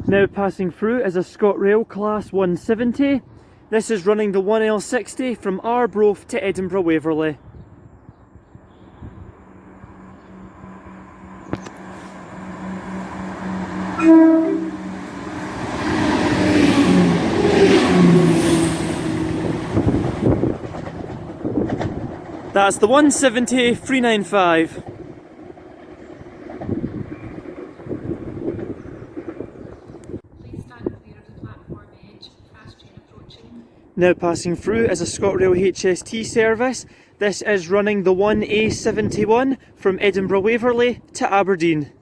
Now passing through is a ScotRail Class 170. This is running the 1L60 from Arbroath to Edinburgh Waverley. That's the 170 395. Please stand clear of the platform edge. Fast train approaching. Now passing through is a ScotRail HST service. This is running the 1A71 from Edinburgh Waverley to Aberdeen.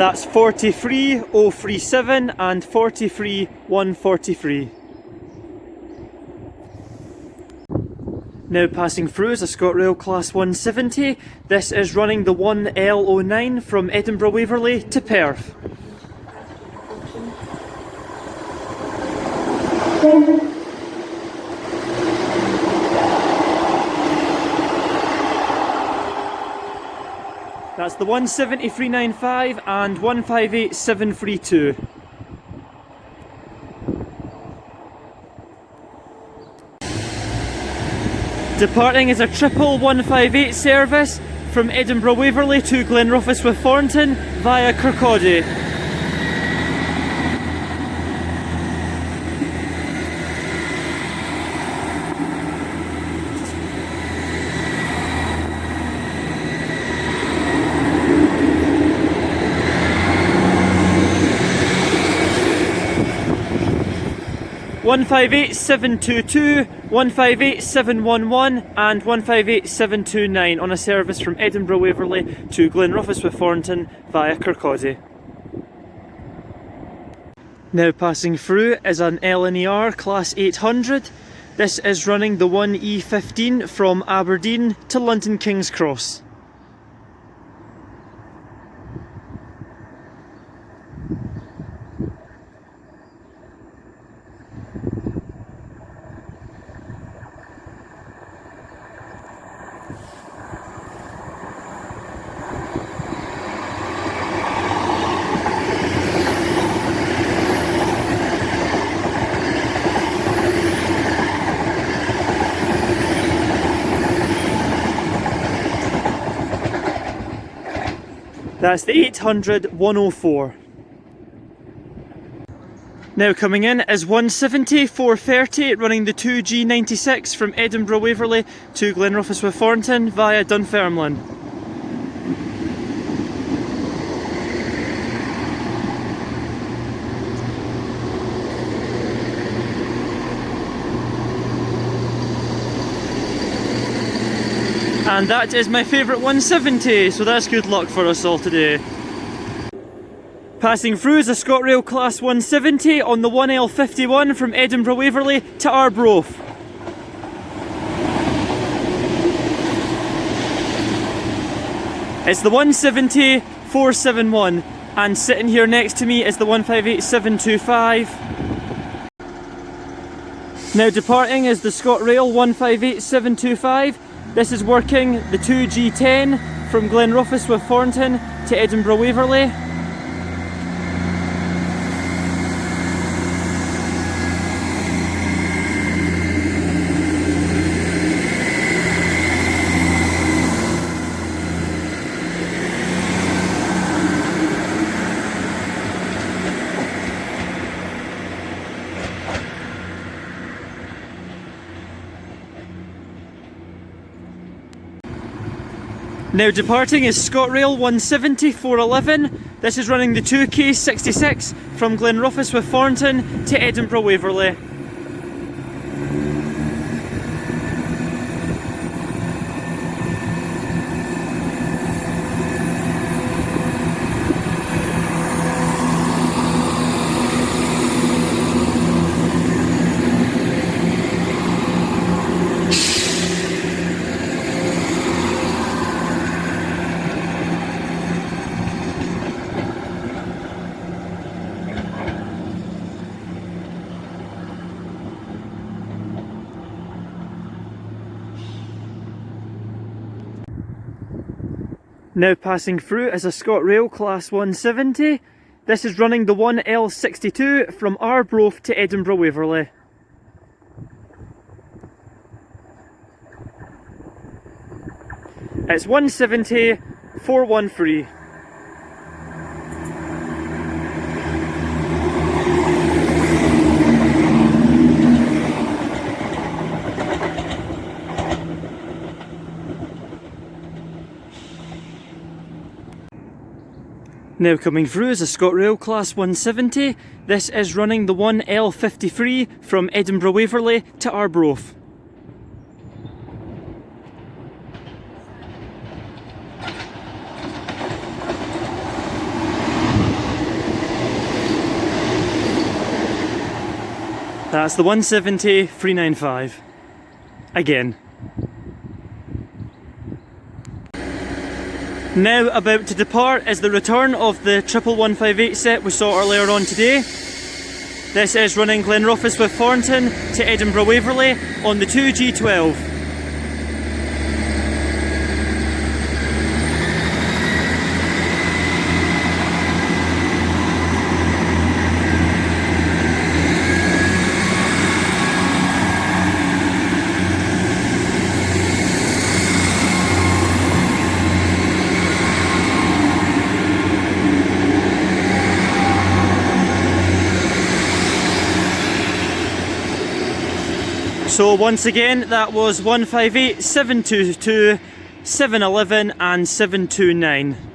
That's 43037 and 43143. Now passing through is a ScotRail Class 170. This is running the 1L09 from Edinburgh Waverley to Perth. That's the 170 395 and 158 732. Departing is a triple 158 service from Edinburgh Waverley to Glenrothes with Thornton via Kirkcaldy. One 158 722, 158 711 and 158 729 on a service from Edinburgh Waverley to Glenrothes with Thornton via Kirkcaldy. Now passing through is an LNER Class 800. This is running the 1E15 from Aberdeen to London King's Cross. That's the 800 104. Now coming in is 170 430 running the 2G96 from Edinburgh Waverley to Glenrothes with Thornton via Dunfermline. And that is my favourite 170, so that's good luck for us all today. Passing through is a ScotRail Class 170 on the 1L51 from Edinburgh Waverley to Arbroath. It's the 170 471 and sitting here next to me is the 158 725. Now departing is the ScotRail 158 725. This is working the 2G10 from Glenrothes with Thornton to Edinburgh Waverley. Now departing is ScotRail 170 411. This is running the 2K66 from Glenrothes with Thornton to Edinburgh Waverley. Now passing through is a ScotRail Class 170. This is running the 1L62 from Arbroath to Edinburgh Waverley. It's 170,413. Now coming through is a ScotRail Class 170. This is running the 1L53 from Edinburgh Waverley to Arbroath. That's the 170,395. Again. Now about to depart is the return of the 11158 set we saw earlier on today. This is running Glenrothes with Thornton to Edinburgh Waverley on the 2G12. So once again, that was 158, 722, 711 and 729.